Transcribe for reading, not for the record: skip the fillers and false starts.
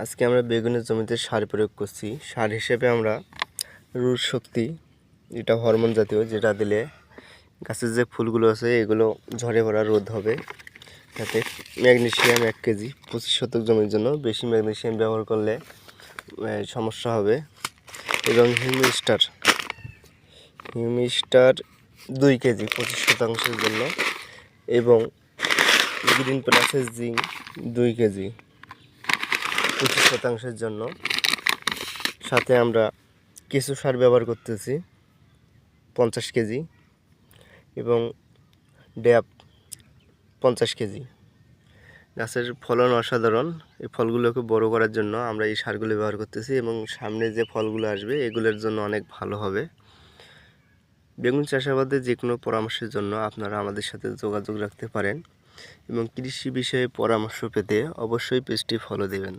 আজকে আমরা বেগুনের জমিতে সার প্রয়োগ করছি। সার হিসেবে আমরা রুট শক্তি, এটা হরমোন জাতীয়, যেটা দিলে গাছের যে ফুলগুলো আছে এগুলো ঝরে পড়া রোধ হবে। তাতে ম্যাগনেসিয়াম 1 কেজি 25 শতক জমির জন্য, বেশি ম্যাগনেসিয়াম ব্যবহার করলে সমস্যা হবে। এবং হিউমিস্টার 2 কেজি 25 শতাংশের জন্য, এবং গ্রিন প্লাসের জিঙ্ক 2 কেজি 25 শতাংশের জন্য। সাথে আমরা কেঁচো সার ব্যবহার করতেছি 50 কেজি, এবং ড্যাপ 50 কেজি। গাছের ফলন অসাধারণ। এই ফলগুলোকে বড় করার জন্য আমরা এই সারগুলো ব্যবহার করতেছি, এবং সামনে যে ফলগুলো আসবে এগুলোর জন্য অনেক ভালো হবে। বেগুন চাষাবাদে যে কোনো পরামর্শের জন্য আপনারা আমাদের সাথে যোগাযোগ রাখতে পারেন, এবং কৃষি বিষয়ে পরামর্শ পেতে অবশ্যই পেজটি ফলো দেবেন।